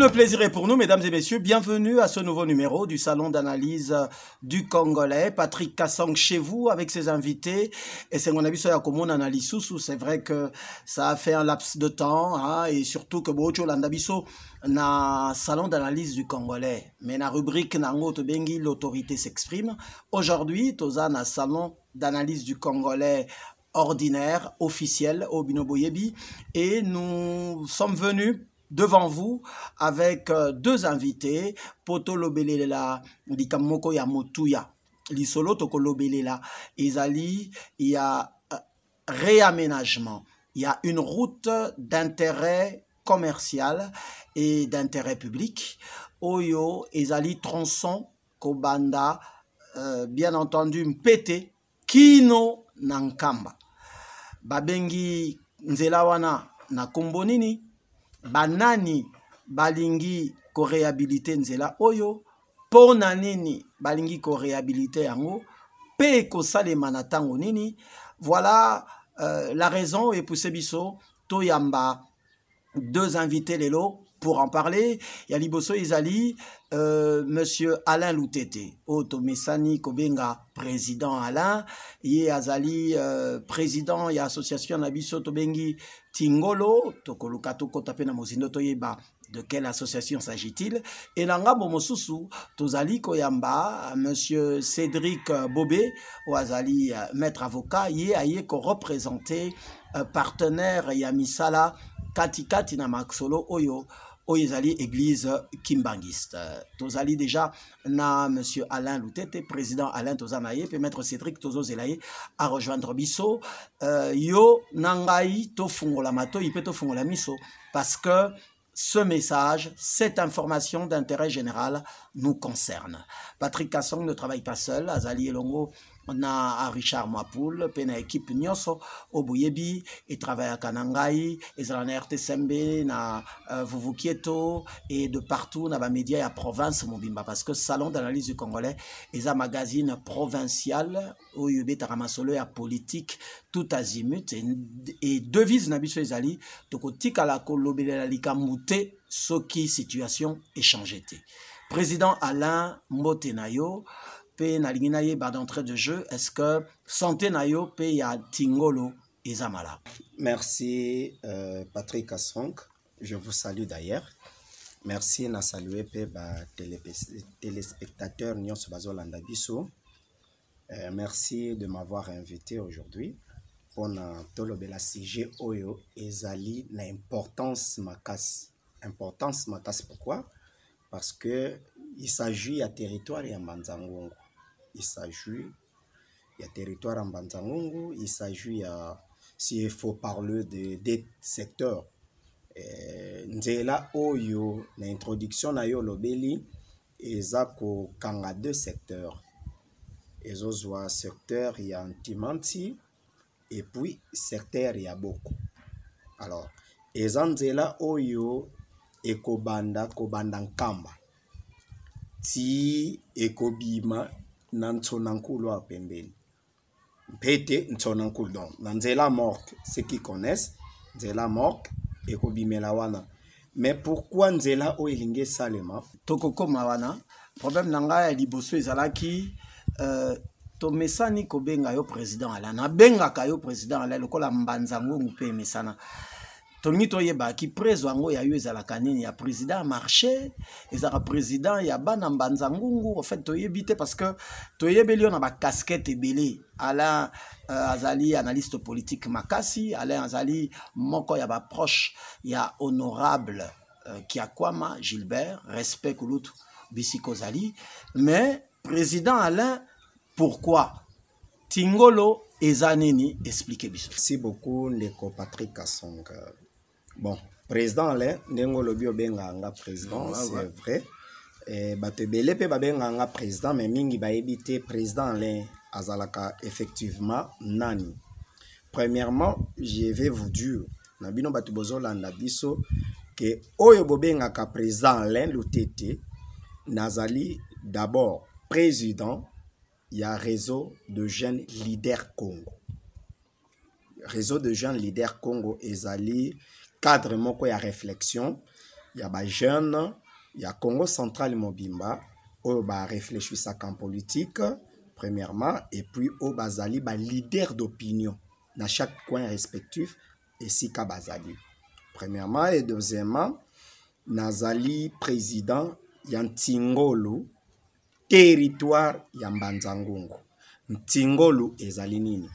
le plaisir est pour nous, mesdames et messieurs. Bienvenue à ce nouveau numéro du Salon d'analyse du Congolais. Patrick Kassong chez vous avec ses invités. Et c'est mon avis sur la commune analyse sous. C'est vrai que ça a fait un laps de temps. Hein, et surtout que Bocho Landabiso na Salon d'analyse du Congolais. Mais la rubrique Nango Tobengi, l'autorité s'exprime. Aujourd'hui, Toza na Salon d'analyse du Congolais ordinaire, officiel au Binoboyebi. Et nous sommes venus devant vous avec deux invités, Poto Lobelela, Likamoko ya Motuya, Lisolo Toko Lobelela, Izali, il y a réaménagement, il y a une route d'intérêt commercial et d'intérêt public, Oyo, Izali tronçon, Kobanda, bien entendu Mpete, Kino Nankamba, Babengi Nzelawana na Kombonini, banani balingi ko réhabiliter nzela oyo pona nini balingi ko réhabiliter yango pe ko salema na tango nini. Voilà la raison et poussé biso to yamba deux invités lelo pour en parler. Ya liboso izali monsieur Alain Loutete Oto Mesani Kobenga président Alain ye azali président ya association na biso Tobengi Tingolo tokoluka tokotape na mozindo toyeba de quelle association s'agit-il. Et nangabo mosusu tozali koyamba monsieur Cédric Bobé ou azali maître avocat ye aye ko représenter partenaire ya misala katikati na maxolo oyo Oyezali Église Kimbangiste. Tozali déjà na monsieur Alain Loutete, président Alain Tozanaye, puis maître Cédric Tozo Zelaye à rejoindre Bisso. Yo nangai to fungola mato, ipe to fungola miso, parce que ce message, cette information d'intérêt général nous concerne. Patrick Kassong ne travaille pas seul, Azali Elongo na Richard Mapoul, pena équipe Nyoso, Obuyebi, et travaille à Kanangai, et dans la RTSMB, na Vuvukieto, et de partout, na ba média à province, Mobimba, parce que Salon d'analyse du Congolais, et un magazine provincial, où Yubé Taramasolo, à politique, tout azimut, et devise Nabiso Ezali, Toko Tika la Kolobele la Likamute, Soki situation échangée. Président Alain Mbotenayo, nalingi d'entrée de jeu, est-ce que santé nayo pe ya Tingolo et Zamala? Merci Patrick Kassong, je vous salue d'ailleurs. Merci na saluer pe ba téléspectateurs nyonso bazolanda biso. Merci de m'avoir invité aujourd'hui pour na tolobela sujet oyo ezali na importance makasi. Importance makasi pourquoi? Parce que il s'agit à territoire ya Mbanzangongo. Il s'agit à territoire en Mbanzangongo, il s'agit à, s'il faut parler de des secteurs. Nzela oyo na introduction na yo lobeli ezako kanga deux secteurs. Ezozwa secteur ya Ntimanti et puis secteur ya Boko. Alors, ezanzela oyo ekobanda Nkamba. Ti ekobima Nantsonankulo à pembeni. Mpete Ntsonankulo donc. Nanzela morte, ceux qui connaissent, Nzela morte ekobimela wana. Mais pourquoi Nzela o elinge salema? Tokoko mawana. Problème nanga ya liboso ezalaki to mesani kobenga yo président ala na benga ka yo président ala lokola Mbanzango mpe mesana. Tolmi toyeba ki prezo ango ya yo ezalaka nini ya président marché ezaka président ya bana Mbanzangungu en fait toyebite parce que toyebeli on a ba casquette ebele Alain azali analyste politique makasi Alain azali moko ya ba proche ya honorable Kiakwama Gilbert respect kulutu bisiko zali mais président Alain pourquoi Tingolo ezanini expliquez biso. Merci beaucoup Ndeko Patrick Kassong. Bon, président Alain, Ndengolo Bio Benganga président, c'est vrai. Batebele pe Babenganga président, mais mingi ba éviter président Alain Azalaka effectivement nani. Premièrement, je vais vous dire, Nabino Batubozo Landabiso, que Oyo Bobengaka président Alain Loutete, Nazali d'abord président, il y a réseau de jeunes leaders Congo. Réseau de jeunes leaders Congo ezali cadre moko ya réflexion il y a des jeunes, il y a Congo Central Mobimba, où bah réfléchissent en politique, premièrement, et puis où bazali ba leader d'opinion dans chaque coin respectif, et si ka bazali. Premièrement et deuxièmement, nazali président Yantingolo, territoire ya Mbanzangungu. Ntingolo ezali nini?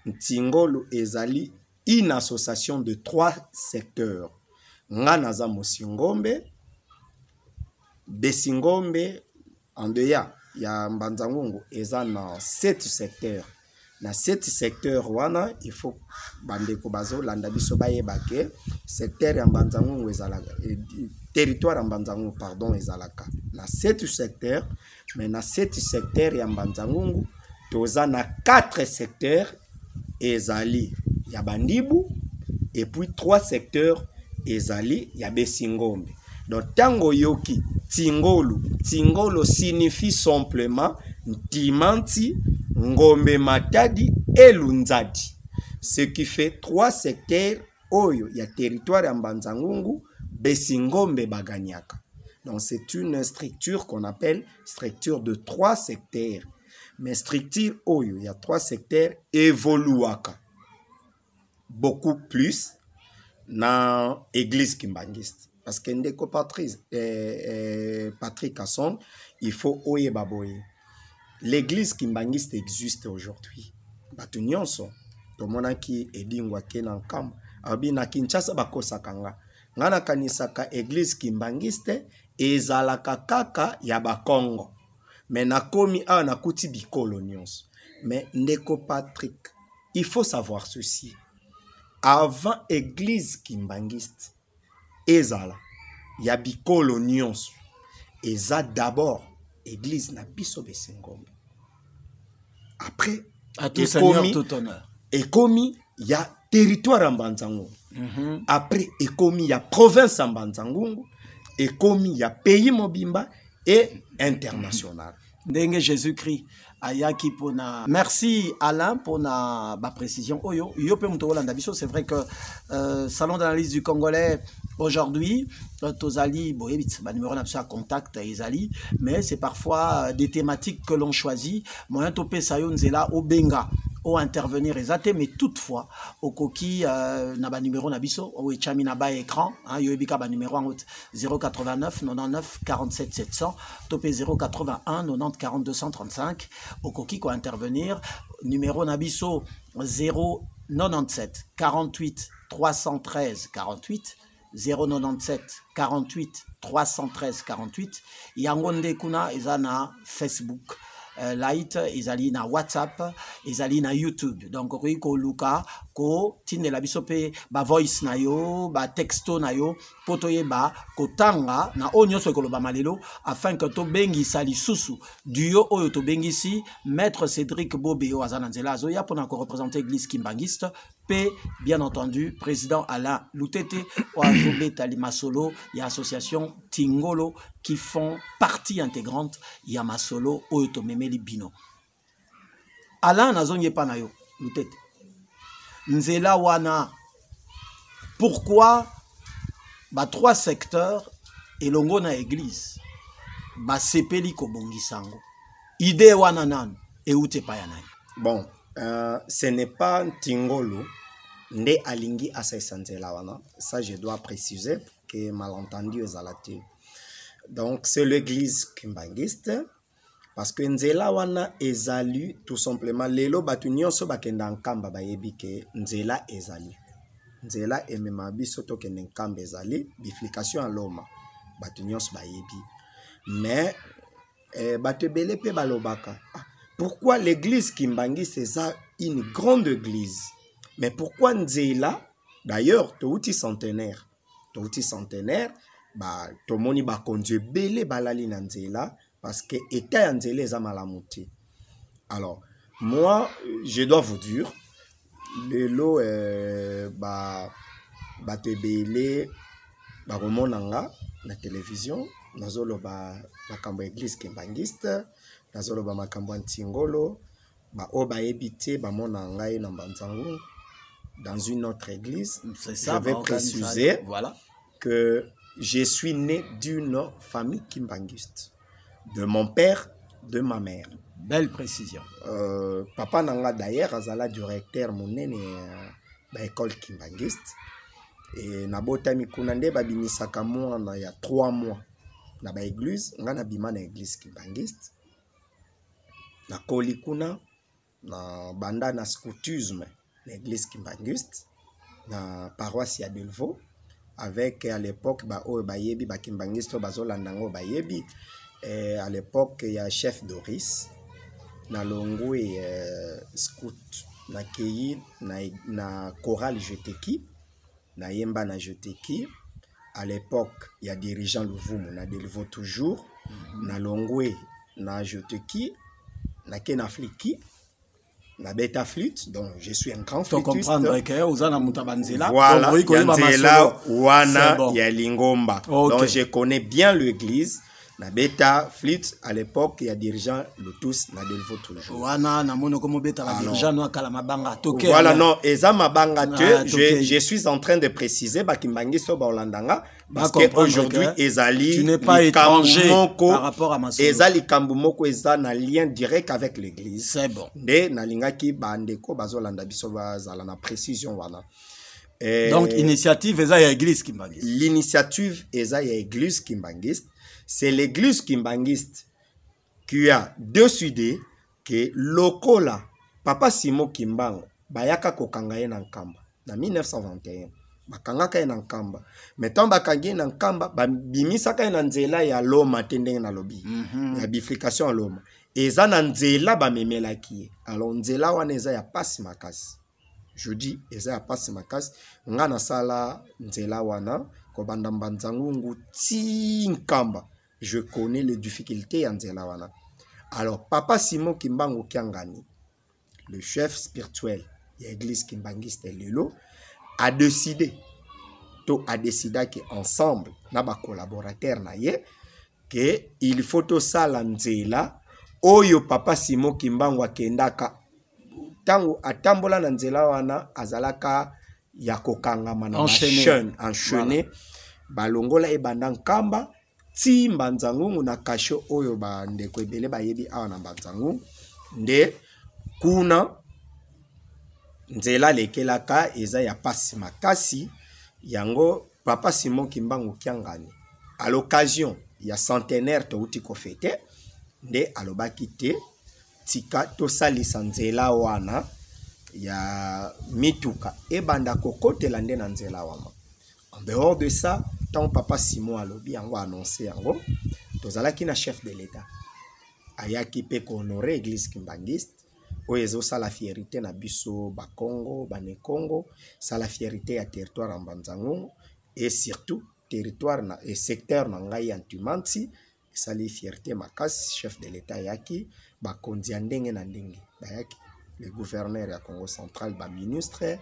Ntingolo ezali une association de 3 secteurs. Nga naza Mosingombe, Besingombe, Andeya, ya Mbanzangungu eza na 7 secteurs. Na 7 secteurs wana, il faut bandeko bazo landa biso bayeba ke secteur ya Mbanzangungu ezalaka, territoire ya Mbanzangungu pardon ezalaka. Na 7 secteurs, mais na 7 secteurs ya Mbanzangungu toza na 4 secteurs ezali ya Bandibu et puis 3 secteurs ezali ya Besingombe. Donc tango yoki Tingolo, Tingolo signifie simplement Ntimanti, Ngombe Matadi et Lunzadi. Ce qui fait 3 secteurs oyo ya territoire ya Mbanzangungu, Besingombe Baganyaka. Donc c'est une structure qu'on appelle structure de 3 secteurs. Mais structure oyo, il y a 3 secteurs évoluaka beaucoup plus dans l'église kimbangiste. Parce que ndeko Patrick Kasson, il faut oye baboye. L'église kimbangiste existe aujourd'hui. Batu nyonso, tomona ki edingwa kenan kam, abi na Kinshasa bakosakanga. Ngana kanisaka église kimbangiste ezalaka kaka ya Bakongo. Mais nakomi a nakuti bikolo nyonso. Mais ndeko Patrick, il faut savoir ceci. Avant église kimbangiste, ezala ya bikolo nyonso. Eza d'abord église na biso Besingombe. Après, à tout seigneur, tout honneur. Ekomi ya territoire en Mbanzangungu. Après, ekomi ya province en Mbanzangungu. Ekomi ya pays mobimba et international. Ndenge Jésus-Christ ayaki pona. Merci Alain pour la précision. Oyo yope mutola ndabiso, c'est vrai que salon d'analyse du Congolais aujourd'hui tozali boyebit ba numéro na contact ezali, mais c'est parfois des thématiques que l'on choisit. Moyen topé sayo nzela obenga ou intervenir ezate, mais toutefois au koki na ba numéro na biso o echami na ba écran hein, yoebika ba numéro en route 089 99 47 700 topé 081 90 40 235 au koki ko intervenir numéro na biso 097 48 313 48 097 48 313 48 yango nde kuna eza na Facebook Light, ezali na WhatsApp, ezali na YouTube. Donc ko luka ko tinde la bisope ba voice na yo, ba texto na yo, potoye ba ko tanga na onyo so ko ba malelo afin que to bengi sali susu duo oyo to bengi si maître Cédric Bobéo azana nzela azoya pour encore représenter église kimbangiste. P, bien entendu, président Alain Loutete, Oazobe Talimasolo, il y a l'association Tingolo qui font partie intégrante, il y a Masolo, Oyotomemeli Bino. Alain Nazonye Panayo, Loutete. Nzela Wana, pourquoi 3 secteurs et longo na église, sepeli ko bongisango, idée wana nan, et ute payanay. Bon, ce n'est pas Tingolo. Nde alingi asaisanzela wana. Ça, je dois préciser que malentendu ezalate. Donc, c'est l'église kimbangiste. Parce que nzela wana ezali, tout simplement, lelo batu nyonso bakenda nkamba bayebi ke nzela ezali. Nzela emema biso to kende nkamba ezali, biflication à l'homme. Batu nyonso bayebi. Mais, batu bele pe balobaka. Pourquoi l'église kimbangiste est une grande église? Mais pourquoi Nzela? D'ailleurs, touti centenaire. Touti centenaire, tomoni ba konje belé balali na Nzela parce que état Nzela est malamuti. Alors, moi, je dois vous dire, le lot te belé remonanga na télévision, nazolo makambo église kimbangiste, nazolo makambo Ntingolo, oba ebité mona ngai na Mbanzangungu dans une autre église. Ça, je vais préciser voilà, que je suis né d'une famille kimbanguiste. De mon père, de ma mère. Belle précision. Papa nanga d'ailleurs, azala directeur monene ba école kimbanguiste. Et nabota mikunande babimisaka mwana ya 3 mois. Na ba église, nga na bima na église kimbanguiste. Na kolikuna na banda na scoutisme l'église kimbanguiste na paroisse ya Delvaux avec à l'époque ba o ba yebi ba kimbanguiste bazolandango ba yebi à l'époque il y a chef Doris na longwe scout na keyi na chorale Jeteki na yemba na Jeteki à l'époque il y a dirigeant Louvumu na Delvaux toujours na longwe na Jeteki na kenafliki la bêta flûte, donc je suis un grand flûtiste. Comprendre que vous avez Mutabanzela. Voilà, Yanzela, Wana, Yalingomba. Donc je connais bien l'église. La bêta flûte, à l'époque, il y a dirigeant le tous, na Delvaux toujours. Wana, na mono comme bêta la dirigeant no kalamabanga toke. Voilà, non, eza mabanga te, je suis en train de préciser bakimbangi so ba Olandanga parce que aujourd'hui ezali tu n'es pas étranger par rapport à ma solo. Ezali kambumoko eza na lien direct avec l'église. C'est bon. De na lingaki bandeko bazolanda biso bazala na précision wana. Donc initiative eza ya église kimbangiste. L'initiative eza ya église kimbangiste. C'est l'église kimbangiste qui a décidé que lokola Papa Simon Kimbango bayaka kokanga ye na nkamba na 1921 bakangaka ye na nkamba metant bakangi na nkamba babimisaka ye na nzela ya loma te ndenge na lobi ya bifrication ya loma eza na nzela bamemelaki ye alors nzela wana eza ya pasi makasi je dis eza ya pasi makasi nga na sala nzela wana ko banda mbanzangungu ti nkamba. Je connais les difficultés en Zelawana. Alors, Papa Simon Kimbango Kiangani, le chef spirituel de l'église kimbangiste Lelo, a décidé qu'ensemble, na ba collaborateur na ye, que il faut tout ça l'anzela, oyo Papa Simon Kimbango Kendaka, tango atambola na nzela wana azalaka yakokanga mana enchaîné, balongola e bandan kamba, ti mbanzangu na kasho oyo ba ndeko ebele bayebi awa na mbanzangu nde kuna nzela lekelaka eza ya pasi makasi yango Papa Simon Kimbango Kiangani à l'occasion ya centenaire to uti ko fete nde alobaki te tika to salisa nzela wana ya mituka ebanda kokotela nde na nzela wana. En dehors de ça, tant Papa Simon alobi yango annoncé yango, tozalaki na chef de l'État. Ayaki pe ko honorer église kimbangiste, oyezo sa la fierté na biso ba Congo, ba ne Congo, sa la fierté ya territoire en Banzango et surtout territoire na et secteur na ngai Antumanti, sa la fierté makasi chef de l'État yaki ba konzi ndenge na ndenge. Bayaki le gouverneur ya Congo central ba ministre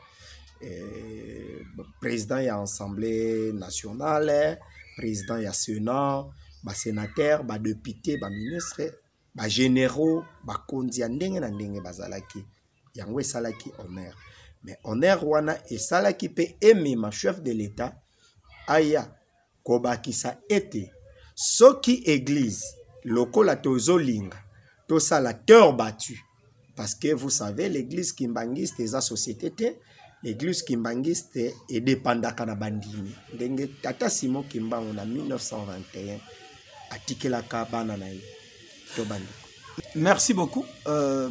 président ya assemblée nationale, président ya sénat, ba sénateur, ba député, ba ministre, ba généraux, ba konzi ndenge na ndenge bazalaki. Yango esalaki honneur. Mais honneur wana esalaki pe emema chef de l'État aya kobakisa ete soki église lokola tozolinga to sala cœur battu parce que vous savez l'église kimbangiste eza société te. L'église kimbangiste est dépendante de bandini. Ndenge Tata Simon Kimbango en 1921 a tiqué la cabane to bandiko. Merci beaucoup,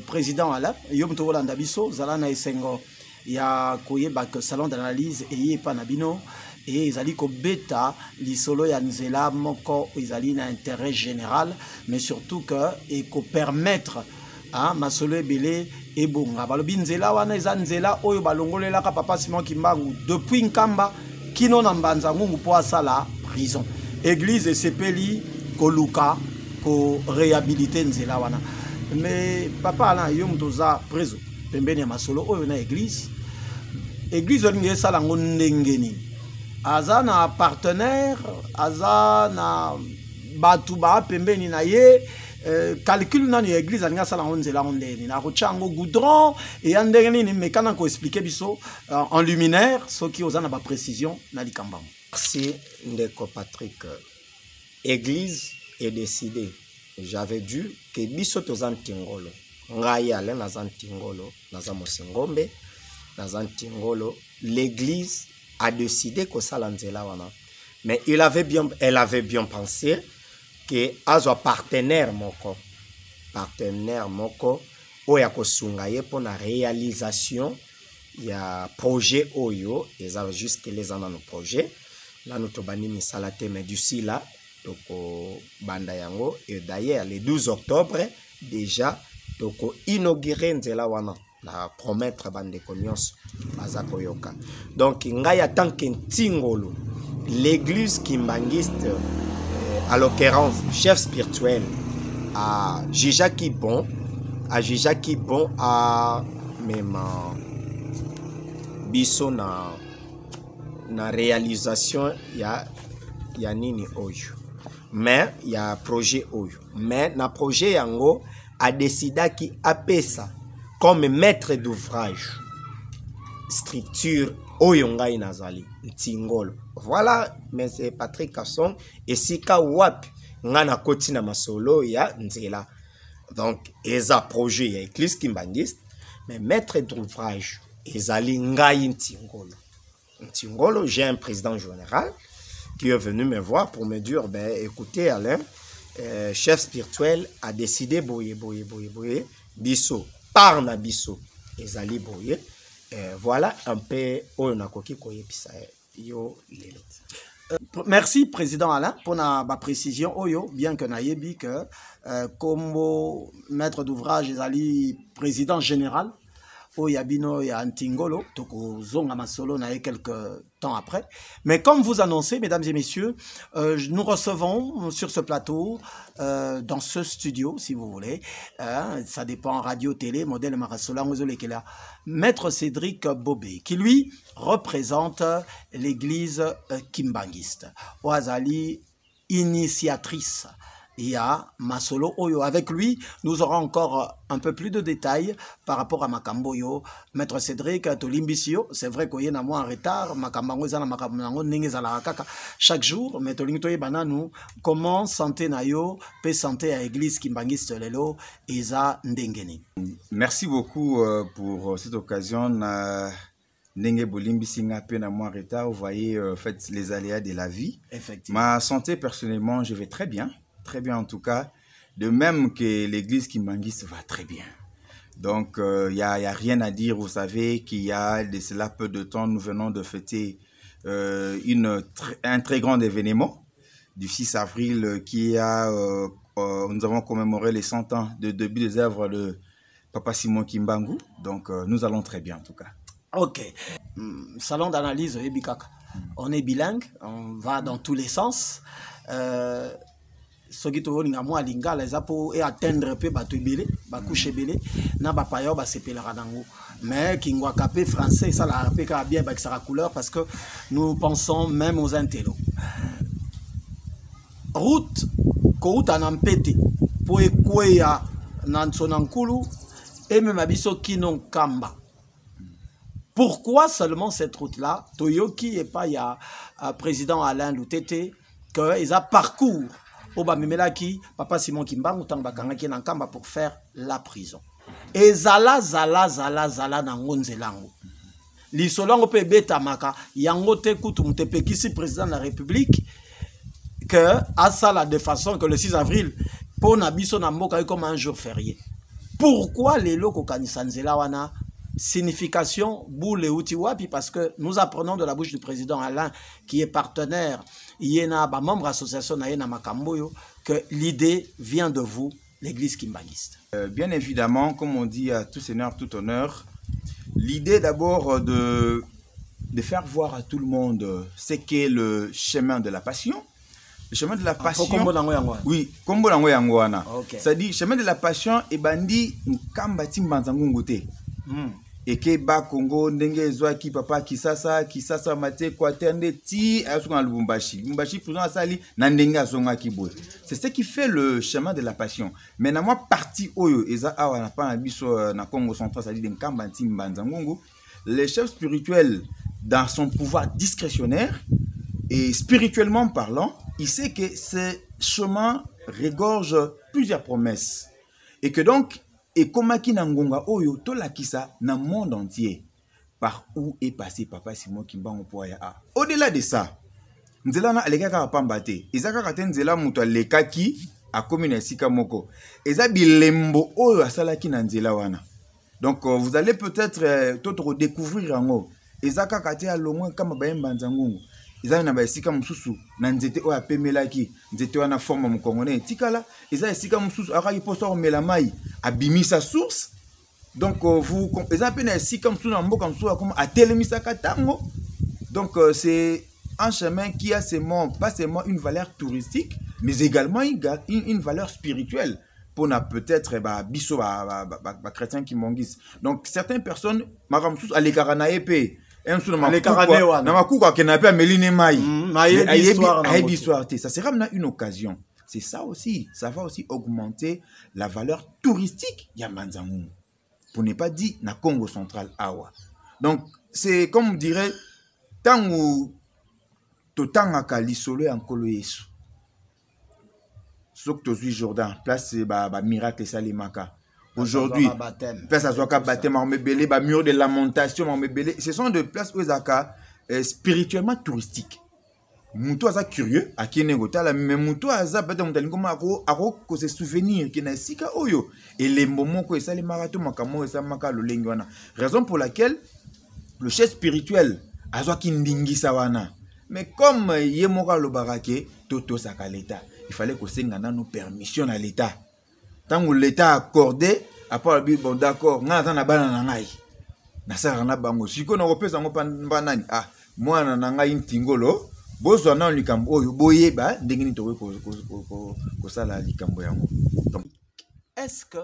Président Alain. Yom Tolanda Biso, Zalana Esengo, ya koyeba que salon d'analyse et panabino et ils allaient ko beta l'isolo ya nzela moko ils allaient na intérêt général, mais surtout que et ko permettre à masolo ebele et bonga balobi nzela wana eza nzela oyo balongolelaka Papa Simon Kimbangu depuis nkamba kino na mbanzangu po asala prison église sepeli koluka ko réhabiliter nzela wana mais papa ala yo mtoza preso pembeni ya masolo oyo na église olingi esala ngo ndenge nini aza na partenaire aza na batu ba pembeni na ye calcul nani église alinga sala nzela ondeni na kochango goudron et andenge nini mais kana ko expliquer biso en luminaire ce qui ozana ba précision na likambango. Merci Ndeko Patrick. Église est décidée. J'avais dit que biso tozan tingolo. Ngai ale nazan tingolo, nazan mosengombe, nazan tingolo. L'église a décidé que ça l'anzela wana. Mais elle avait bien pensé que azo partenaire moko oya kosungaye pour la réalisation ya projet oyo et ça jusque les ans dans nos projets là nous tobani misala te mais d'ici là toko banda yango et d'ailleurs le 12 octobre déjà toko inaugurer nzela wana la promettre bande nyonso baza koyoka donc ngai tant que ntingolo l'église kimbangiste à l'occurrence chef spirituel à Jijaki bon à même biso na réalisation ya nini oyo mais ya projet oyo mais na projet yango a décidé ki apesa comme maître d'ouvrage structure oyo ngai nazali ntingolo voilà mais c'est Patrick Kasson et sika wapi ngana koti na masolo ya nzela donc eza projet ya église kimbangiste mais maître d'ouvrage ezali ngai ntingolo j'ai un président général qui est venu me voir pour me dire ben écoutez Alain chef spirituel a décidé boye biso par na biso ezali boye voilà un peu oyo nakoki koyebisa yo lelo. Merci président Alain pour la précision oyo bien que nayebi que comme maître d'ouvrage ezali président général Oyabino et Antingolo, toko zonga masolo na quelques temps après. Mais comme vous annoncez, mesdames et messieurs, nous recevons sur ce plateau, dans ce studio, si vous voulez, ça dépend radio, télé, modèle Marasola, Maître Cédric Bobé, qui lui représente l'église kimbangiste. Oazali, initiatrice. Il y a Masolo Oyo. Avec lui, nous aurons encore un peu plus de détails par rapport à Makamboyo. Maître Cédric Tolimbisio, c'est vrai qu'il y a moins en retard. Makambango zana makambango ninge zala kaka chaque jour. Mais Tolingotoye bananou comment santé nayo peut santé à l'église kimbangiste lelo eza ndengeni. Merci beaucoup pour cette occasion. Ndenge Bolimbisi nga pe na moins en retard. Vous voyez, faites les aléas de la vie. Effectivement. Ma santé personnellement, je vais très bien. Très bien en tout cas, de même que l'église kimbangiste va très bien. Donc, il n'y a rien à dire. Vous savez qu'il y a de cela peu de temps, nous venons de fêter un très grand événement du 6 avril qui a, nous avons commémoré les 100 ans de début des œuvres de Papa Simon Kimbangu. Donc, nous allons très bien en tout cas. Ok. Salon d'analyse, on est bilingue, on va dans tous les sens. Soki to linga mo lingala ezapo et atteindre pe bato ebele ba couche ebele na ba payo ba sepelera nango mais kingwa kapé français ça la pe ka bien ba sera couleur parce que nous pensons même aux intello route ko uta na mpete po ekweya na nsonankulu et même abiso kinon kamba. Pourquoi seulement cette route là Toyoki et pas ya président Alain Loutete que ils a parcours Oba Memelaki, Papa Simon Kimbangu, Tambakangaki Nankamba pour faire la prison. Et zala nangonzelango. L'isolango pe beta maka, yangote kutumte pekisi président de la République, que à ça la de façon que le 6 avril, pour Nabiso Namboka comme un jour férié. Pourquoi les locaux kanisanzela wana? Signification boule utiwapi parce que nous apprenons de la bouche du président Alain qui est partenaire yena ba membre association na yena makamboyo que l'idée vient de vous l'église kimbangiste. Bien évidemment, comme on dit à tout seigneur tout honneur, l'idée d'abord de faire voir à tout le monde ce qu'est le chemin de la passion. Le chemin de la passion. Oui, kombo lango yangoana. Ça dit chemin de la passion et bandi nkambati mbanzangungote. Et que ba Congo ndenge zwa ki papa kisasa mate kwa tende ti asunga Lubumbashi prison asali na ndenge azonga ki boy. C'est ce qui fait le chemin de la passion. Maintenant moi parti oyo eza awa na pa na biso na Congo central ça dit nkamba ntimbanza ngungu, le chef spirituel dans son pouvoir discrétionnaire Et spirituellement parlant, il sait que ce chemin regorge plusieurs promesses. Et que donc, et comme Ngonga Oyo, to la kisa dans le monde entier, par où est passé Papa Simon Kimbango Poya. Au-delà de ça, Nzela na aleka ka pambate. Ezaka ka Nzela muto lekaki a commune sika moko. Eza bilembo oyo asalaki na Nzela wana. Donc vous allez peut-être redécouvrir ango. Ezaka ka te alongwe kama bayemba nzangungu. Eza na bayesika mususu na nzete oyo apemelaki, nzete wana forme mukongone tikala, eza esika mususu akaki poso melamai abimisa source. Donc vous eza pe na esika mususu na mboka mususu comme atelemisa katango. Donc c'est un chemin qui a pas seulement une valeur touristique, mais également une valeur spirituelle pour peut-être biso chrétien qui mongis. Donc certaines personnes maramsus alekarana épée un sou na makuka kenape meline mai ça sera une occasion. C'est ça aussi, ça va aussi augmenter la valeur touristique ya Manzangu. Pour ne pas dire na Congo central awa. Donc c'est comme on dirait tangu totangaka lisolo en kolo yesu. Sok tozui Jordan, place miracle salimaka. Aujourd'hui, place à Zoaka baptême, mur de lamentation, ce sont des places où spirituellement touristiques. Moutou aza curieux, à qui n'est mais Moutou aza peut-être se souvenir qui n'a sika oyo et les moments que ça les marathons makamo et ça maka le lengwana. Raison pour laquelle le chef spirituel azo kindingi sawana. Mais comme Yemoka le barake, Toto saka l'État, il fallait que Sengana nous permission à l'État. Tant que l'État accordé, après le bon d'accord, on a un banana nangai. Nasa na bango. Si qu'on repose en banane, ah, moi nangai intingolo, bozo na likambo oyo boyeba ndengini to ko sala likambo yango. Est-ce que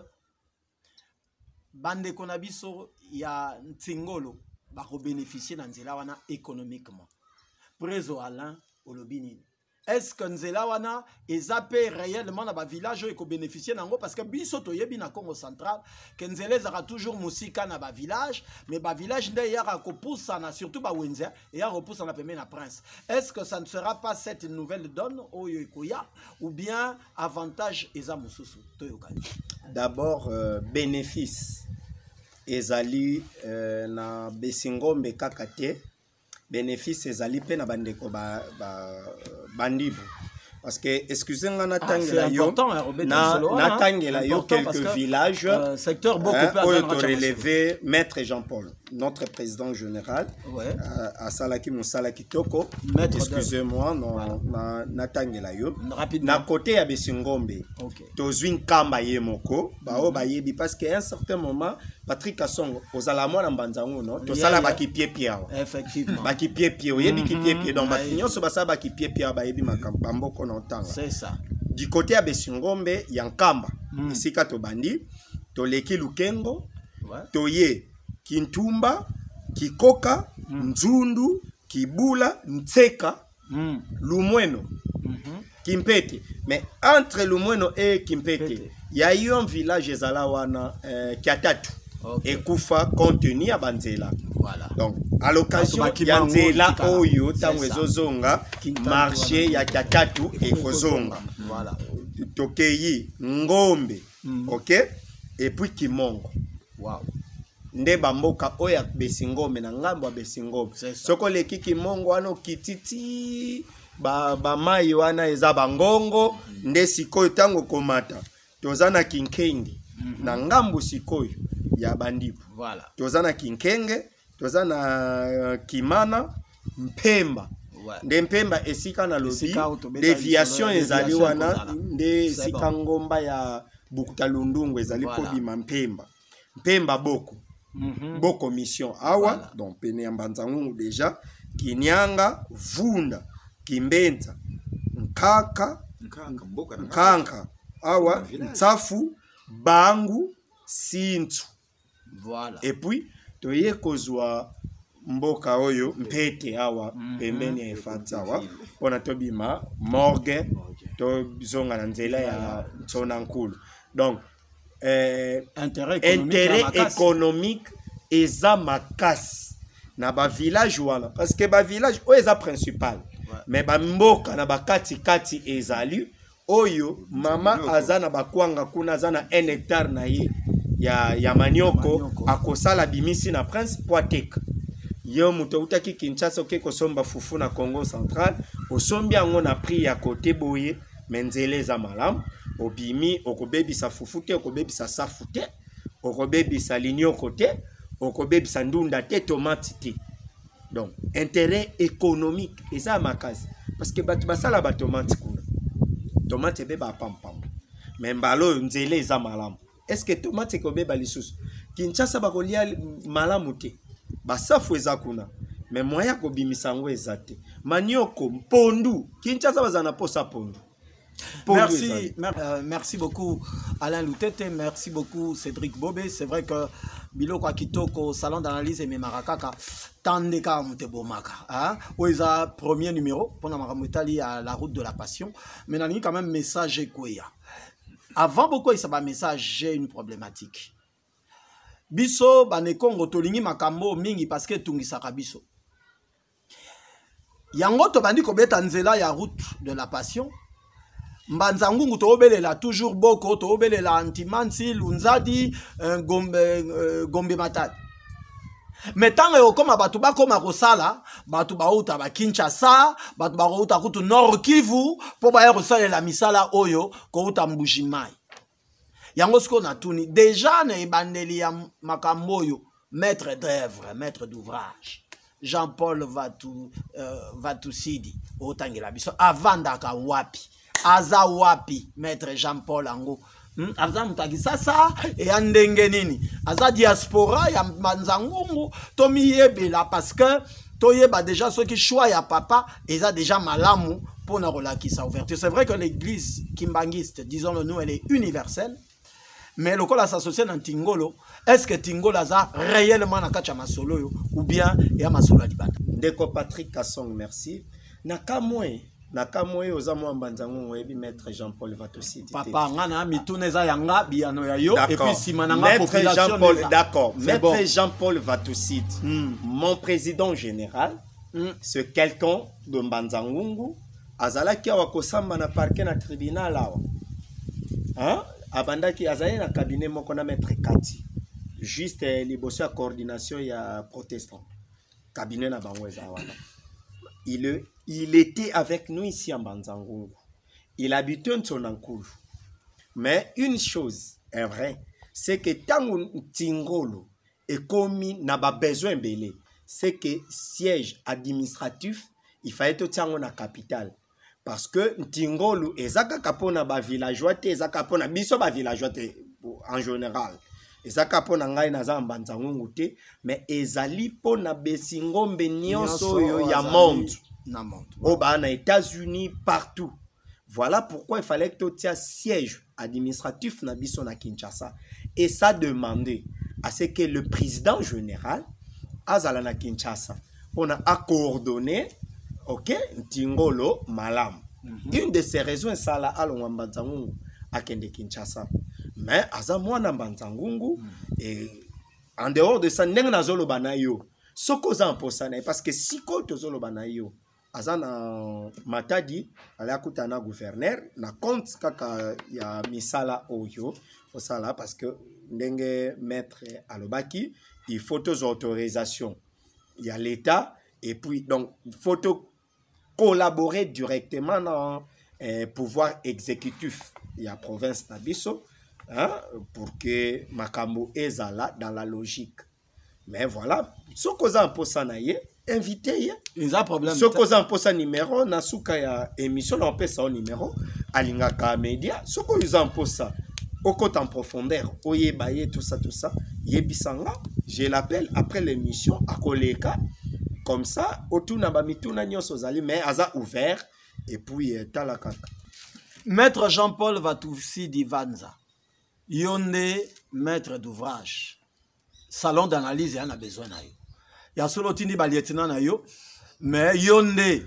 bande konabiso ya ntingolo ba ko bénéficier dans nzela wana économiquement? Préso Alain Olobini. Est-ce que Nzela wana ezapé réellement dans ba village et ko bénéficier nango parce que biso to yebi na Congo central que Nzela zara toujours musika na ba village mais ba village nde ya ko poussa na surtout ba wenza et ya repoussa na pemé na prince. Est-ce que ça ne sera pas cette nouvelle donne oyo ekoya ou bien avantage eza mususu to yokani? D'abord bénéfice ezali na Besingombe kakate. Bénéfice ezali pe na bandeko bandibu parce que excusez-moi natangela yo natangela yo quelques villages secteur beaucoup plus relevé maître Jean-Paul notre président général à Salaki Moussala Kitoko excusez-moi natangela yo na côté ya Besingombe tozwin kamba yemoko bao bayebi parce qu'à un certain moment Patrick Kasongo ozala mwana mbanzango no to sala baki pied effectivement baki pied oyebi ki pied donc bakinyoso basala baki pied bayebi makambo mboko na otanga c'est ça du côté ya Besingombe yankamba isika to bandi to leki Lukengo toye Kintumba Kikoka Nzundu Kibula Ntseka Lumweno Kimpete mais entre Lumweno et Kimpete il y a eu un village ezala wana Kiatatu et Koufa contenu à Banzela. Voilà. Donc à l'occasion Banzela oyo tango ezozonga marché ya Kiatatu et Kozonga. Voilà. Tokeyi Ngombe. OK? Et puis Kimongo. Wow. Nde bamboka oya Besingombe na ngambo ya Besingombe. Soko leki Kimongo ano kititi ba mai wana eza bangongo nde sikoyo tango komata. Tozana Kinkengi na ngambo sikoyo ya bandibu. Voilà. Tozana Kinkenge, tozana Kimana, Mpemba. Nde Mpemba esika na lobi déviation ezali wana nde esika ngomba ya Bukuta Lundungu ezali kobima Mpemba. Mpemba boko. Boko mission awa donc pene Mbanzangu déjà Kinyanga, Vunda, Kimbenza, Nkanka awa Tsafu, Bangu, Sintu. Voilà. Et puis toye kozwa mboka oyo Mpete awa pembeni ya Efata awa pona tobima morgue to zonga na nzela ya Tsonankulu. Donc intérêt économique eza makasi na ba village wana parce que ba village o eza principal mais bamboka na bakati kati ezali oyo mama azana bakwanga kuna azana 1 hectare na ye ya manioko akosala bimisi na prince poateka yo muto utaki Kinshasa oke kosomba fufu na Congo central osombi yango na prix ya côté boye menzele za malamu obimi okobebisa fufu te okobebisa safu te okobebisa linyoko te okobebisa ndunda te tomate te. Donc intérêt économique et ça makasi parce que batu basala ba tomate kuna tomate beba pam pam mais mbalo nzele za malamu. Est-ce que tomate ko beba lisusu Kinshasa bakolia malamu te basafu eza kuna mais moya ko bimisa ngo ezate manioko pondu Kinshasa bazana posa pondu. Merci beaucoup Alain Loutete, merci beaucoup Cédric Bobé. C'est vrai que Biloko Akitoko, salon d'analyse et Memarakaka, Tandeka Moutebomaka. Oisa, premier numéro, pour Namaramutali à la route de la passion. Mais il y a quand même message Kouya. Avant beaucoup, il y a un message, j'ai une problématique. Biso, Banekongo, Tolingi Makambo, Mingi, parce que Tungi Sakabiso. Yango Tobandi Kobeta Nzela, ya route de la passion. Mbanzangungu tobelela toujours boko tobelela antimansi lunzadi gombe matadi metanga yokoma batu bakoma kosala batu bauta ba Kinshasa batu bauta kutu Nord Kivu po ba yosalela misala oyo ko uta Mbujimai yango siko na tuni déjà na ebandeli ya makamboyo maître d'œuvre maître d'ouvrage Jean-Paul Vatusidi otangela biso avandaka wapi aza wapi maître Jean-Paul Ango aza mutaki sasa e andenge nini aza diaspora ya Manzangungu tomi yebela parce que toyeba déjà ceux qui choix ya papa eza déjà malamu pour na relakisa ouverture. C'est vrai que l'église kimbangiste, disons-le nous, elle est universelle, mais le col s'associe dans Tingolo. Est-ce que Tingolo a réellement na kacha masolo ou bien ya masolo libanda? Ndeko Patrick Kassong, merci. Nakamwe ozamo ambanzango ebi maître Jean-Paul Vatusidi. Papa ngana mituneza yanga biano ya yo et puis simananga population. Jean-Paul, d'accord. Maître Jean-Paul Vatusidi, mon président général, c'est quelqu'un de Mbanzangungu, azalaki awakosamba na parquet na tribunal awa. Hein? Abandaki azali na cabinet moko na maître Kati. Juste liboso ya coordination ya protestant. Cabinet na bangweza wana. Il était avec nous ici à Mbanzangungu. Il habitait en Sonankulu. Mais une chose est vraie, c'est que tant que Tingolo est commis, n'a pas besoin belé. C'est que siège administratif, il fallait tout ça la capitale. Parce que Tingolo, ezaka kapona ba villageois, ezaka kapona biso ba villageois en général. Ezaka kapona ngai naza Mbanzangungu te, mais ezali pona besingombe nyonso yo ya monde. Au bas, aux États-Unis, partout. Voilà pourquoi il fallait que tu aies siège administratif na Kinshasa. Et ça demandait à ce que le président général azala Kinshasa pour coordonner, ok, Tingolo Malam. Une de ces raisons est ça là à Mbanzangungu à Kinshasa. Mais azamwa na Mbanzangungu et en dehors de ça n'enga zolo banayo. Soko za posana parce que si ko to zolo banayo azana matadi alakutana gouverneur na compte kaka ya misala oyo osala parce que ndenge maître alobaki il faut aux autorisations il y a l'état et puis donc il faut collaborer directement dans pouvoir exécutif il y a province nabiso hein, pour que makambo ezala dans la logique. Mais voilà ce qu'on a pour ça naie invité ils ont problème ce qu'on a pour ça numéro na suka ya émission on peut ça numéro alingaka media ce qu'on a pour ça au côté en profondeur oyebaye tout ça yebisanga je l'appelle après l'émission à koleka comme ça autour na ba mituna nyonso zali mais aza ouvert et puis talaka maître Jean-Paul Vatusidi Vanza yonde maître d'ouvrage salon d'analyse, il y a besoin. Il y a solo tini ba lieutenant na yo, mais yonde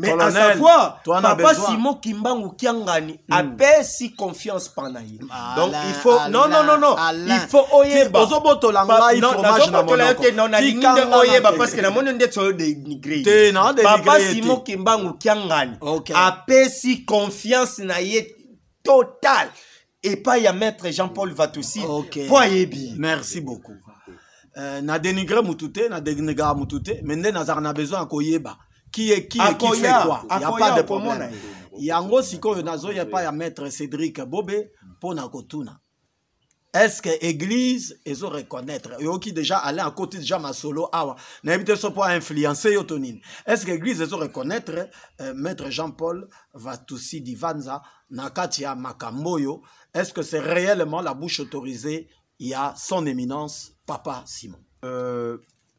Mais Colonel, à savoir, toi, on a Papa besoin. Simon Kimbangu Kiangani a si confiance pendant lui. Donc Alain, il faut non Alain. il faut oyeba. Ozobotola ngai fromage na monoko. Non na linginde oyeba parce que na moni ndé to dénigrer. Te na Papa dénigrer. Simon Kimbangu Kiangani Ok. a si confiance na ye total et pas y a maître Jean-Paul Vatoussi. Ok. Pour yebi. Merci beaucoup. Na dénigrer mutute, na dénigrer mutute, mais nde nazar na besoin koyeba. Qui fait quoi? Il n'y a pas de problème. Yango sikoyo nazo ya pas ya maître Cédric Bobé pour na kotuna. Est-ce que l'église ils ont reconnaître et qui déjà allé à côté déjà ma solo awa n'habite so pour influencer yotonine. Est-ce que l'église ils ont reconnaître maître Jean-Paul Vatoussi Divanza nakati ya makamboyo? Est-ce que c'est réellement la bouche autorisée? Il y a son éminence Papa Simon.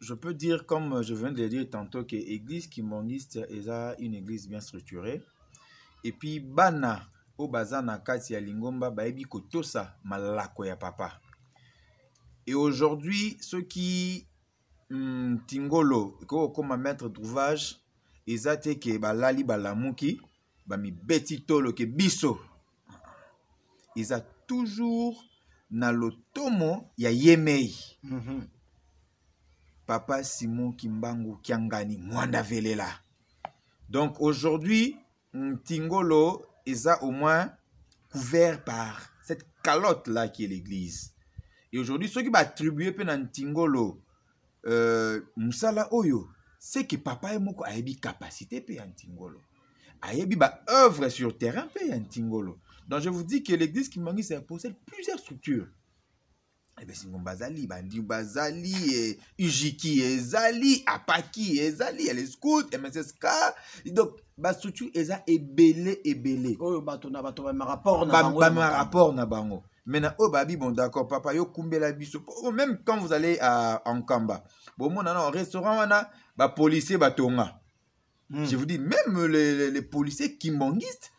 Je peux dire, comme je viens de le dire tantôt, que l'église kimbangiste est une église bien structurée. Et puis, bana, au bazar na kati ya lingomba, baebi kotosa malako ya papa. Et aujourd'hui, ceux qui tingolo, comme maître d'ouvrage, ils ont été que balali balamuki, bami beti tolo ke biso. Ils ont toujours na lotomo ya yemei. Papa Simon Kimbangu Kiangani Mwanda Velela. Donc aujourd'hui, Tingolo est au moins couvert par cette calotte-là qui est l'église. Et aujourd'hui, ceux qui vont attribuer pendant Tingolo Moussala Oyo, c'est que papa est moko ayebi capacité pe Tingolo. Ayebi ba œuvre sur terrain pe Tingolo. Donc je vous dis que l'église Kimbangi possède plusieurs structures. Eh bien, Simon Bazali, Bandi Bazali, Ujiki, Ezali, Apaki, Ezali, les scouts, MSSK. Donc, la structure est belé. Oh, rapport na bango. Maintenant, oh, babi, bon, d'accord, papa, yo kumbela biso. Même quand vous allez en Kamba, bon, mon au restaurant, on a policier, tonga. Je vous dis, même les policiers kimbangistes,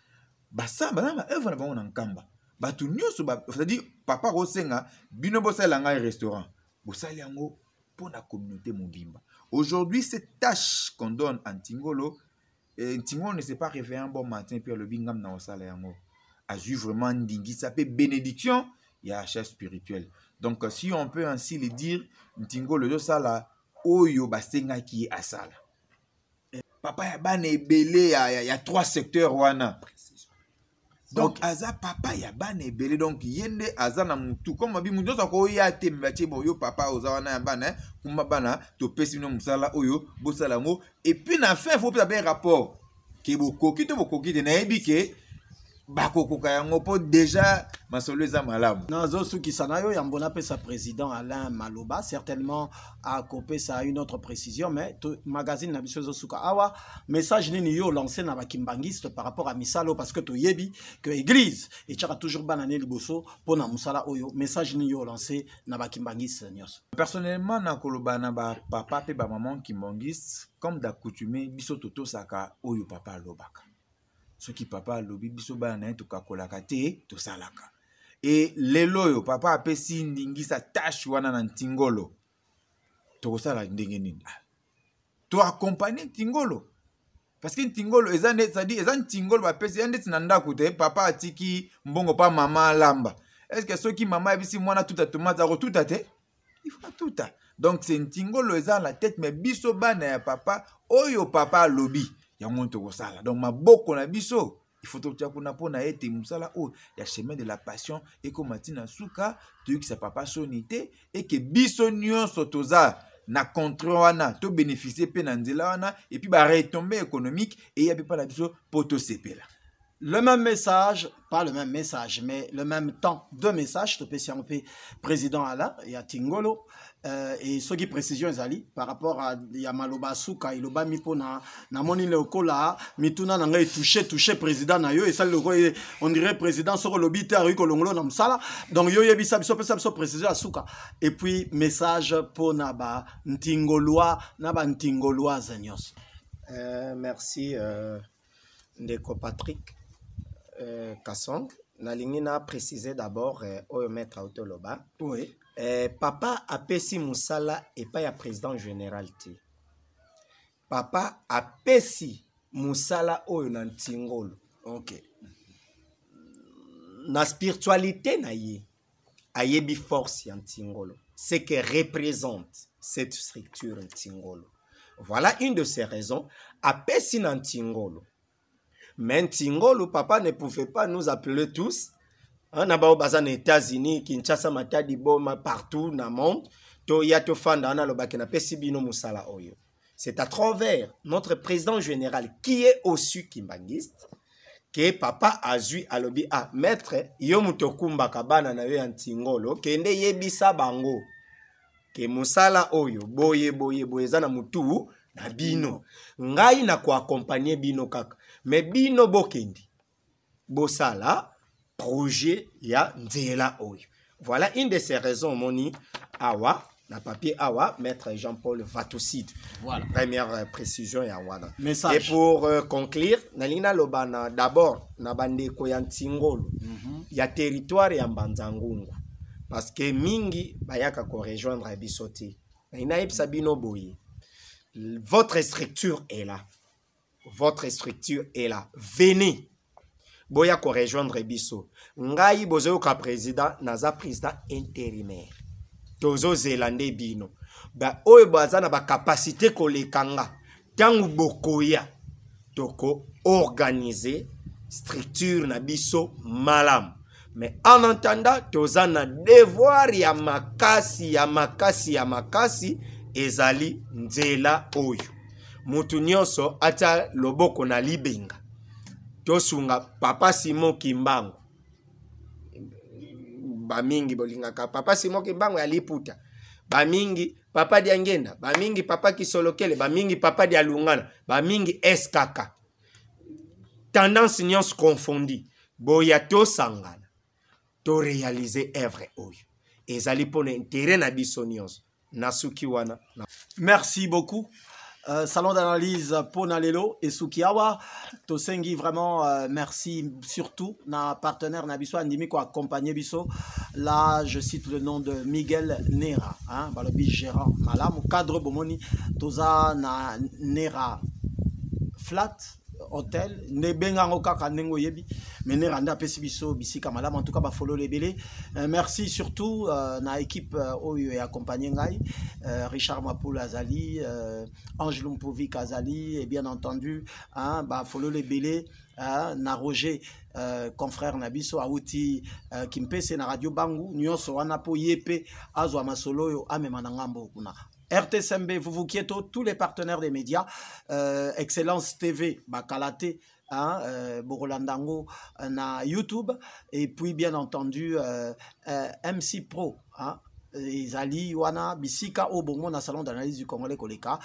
ça, œuvre en Kamba. C'est-à-dire, papa Rosenga, bino bosala ngai restaurant. Bosala yango pour la communauté mobimba. Aujourd'hui, cette tâche qu'on donne en Tingolo, Tingolo ne s'est pas réveillé un bon matin, puis le bingam na osala yango. A vu vraiment ndingi, ça fait bénédiction, il y a achat spirituel. Donc, si on peut ainsi le dire, Tingolo de sala, oyo basenga qui est à sala. Papa ya ban belé, il y a 3 secteurs wana. Donc, aza papa ya ban ebele donc yende aza na mutu comme abi mutu so ko ya te mbache boyo papa oza wana ya bana kuma bana to pesi no musala oyo bosala ngo et puis na fin faut peut avoir rapport ke bokoki te na yebi ke bakokoka yango po déjà masolo eza malamu nazo suki sanayo yambona pe sa président Alain Maloba certainement a copé ça à une autre précision mais magazine na biso zo suka awa message nini yo lancé na bakimbangiste par rapport à misalo parce que to yebi que église et tchaka toujours banane liboso pour na musala oyo message nini yo lancé na bakimbangiste nyos. Personnellement na koloba na ba papa pe ba maman kimbangiste comme d'accoutumé biso toto saka oyo papa lobaka. Ce qui papa lobi biso bana to kakolaka te to salaka. Et lelo papa apesi ndingi sa tâche wana na Tingolo. To sala ndenge nini. To accompagner Tingolo. Parce que Tingolo ezane ça dit ezane Tingolo ba pesi ndeti na ndako te papa atiki mbongo pa mama lamba. Est-ce que ceux qui maman ebisi mwana tout tomate za tout te? Il faut tout. Donc c'est Tingolo ezane la tête mais biso bana ya papa oyo papa lobi. Donc ma boko na biso il faut que tu kuna pona ete musala o ya chemin de la passion et comme matina suka tu que ça papa sonité et que biso nyonso toza na contrôle wana to bénéficier pe na nzela wana et puis ba retombée économique et ya pas la biso poto sepela. Le même message, pas le même message, mais le même temps de message, tu peux si on peut président Ala, il y a Tingolo, et ce qui précision Zali par rapport à Yamaloba Souka, il a mis pour na moni le kola, mituna n'a pas touché président na yo et ça le on dirait président sur le bité à Rico Longolo na msala, donc yo yebi ça biso précision à Souka et puis message pour naba Ntingoloa naba Ntingoloa Zanyos. Merci Ndeko Patrick. Kassong, nalingi na préciser d'abord au maître Autoloba. Oui. Papa apesi musala et pas ya président général ti. Papa apesi musala oyo na ntingolo. Ok. Na spiritualité na ye, ayebi force ya ntingolo. Ce que représente cette structure ntingolo. Voilà une de ces raisons. Apesi na ntingolo. Mais ntingolo, papa ne pouvait pas nous appeler tous. On a aux États-Unis, Kinshasa, Matadi, Boma, partout dans le monde. C'est à travers notre président général qui est aussi kimbangiste que papa a vu à l'obi à maître yomutokumba kabana na yo antingolo kende yebisa bango ke musala oyo boye zana mutu na bino ngai na ko accompagner bino kaka mais bino bokendi bosala projet ya nzela oyo. Voilà une de ces raisons moni awa na papier awa maître Jean-Paul Vatoucide. Voilà. Première précision ya wana. Message. Et pour conclure, nalina lobana d'abord na bandeko ya ntingolo ya territoire ya Mbanzangungu parce que mingi bayaka ko rejoindre bisote. Na ipsa bino boye. Votre structure est là. Votre structure est là. Venez. Boya ko rejoindre biso. Ngai bozo ka président naza président intérimaire. Tozo zelande bino. Ba oyo bazana ba capacité ko lekanga. Tangu bokoya. Toko organiser structure na biso malam. Mais en attendant toza na devoir ya makasi ezali nzela oyo. Mutu nyonso ata loboko na libenga. Tosunga papa Simon Kimbangu. Bamingi bolingaka papa Simon Kimbangu ya liputa. Bamingi papa Diangenda, bamingi papa Kisolokele, bamingi papa Dialungana, bamingi SKK. Tendance nyonso confondue. Boya to sangana. To réaliser œuvre oyo. Ezali pone intérêt na biso nyonso. Nasuki wana. Merci beaucoup. Salon d'analyse Ponalelo et Sukiawa. Tosengi vraiment merci surtout na partenaire Nabiso Andimi qui a accompagné Biso. Là, je cite le nom de Miguel Nera, hein, balobi gérant malam cadre bomoni toza na Nera Flat Hotel ne bengango kaka nengo yebi mais Nera nda pesi biso bisika malam en tout cas ba follow lebele. Merci surtout na équipe oyo et accompagné ngai Richard Mapoul Azali, Ange Lumpovic Azali et bien entendu hein, bah follow lebele na Roger confrère Nabiso Aouti Kimpese na Radio Bangu nyonso wana po yepe azwa masolo yo amema na ngambo kuna RTSMB, vous Kieto, tous les partenaires des médias, Excellence TV, Bakalate, hein, Borolandango, na YouTube, et puis bien entendu MC Pro, hein, Izali, Wana, Bisika, Obongo, na salon d'analyse du Congolais Koleka.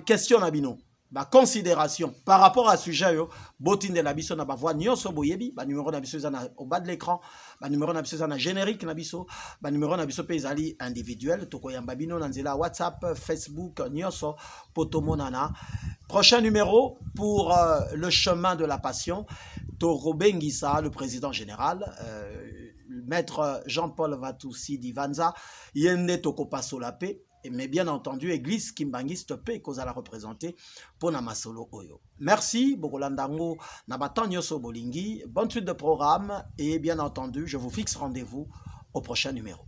Question Nabino. Ba considération par rapport à ce sujet yo botin de la biso na ba voix nyonso boyebi ba numéro na biso na au bas de l'écran ba numéro na biso na générique na biso ba numéro na biso pezali individuel toko yamba bino na nzela WhatsApp Facebook nyonso potomonana. Prochain numéro pour le chemin de la passion Toro Bengisa, le président général, maître Jean-Paul Vatoucide Divanza yende toko paso la paix. Mais bien entendu, Église Kimbangiste peut qu'on a la représenter pour Namasolo Oyo. Merci, Bogolandango, Nabatanyo Sobolingi. Bonne suite de programme et bien entendu, je vous fixe rendez-vous au prochain numéro.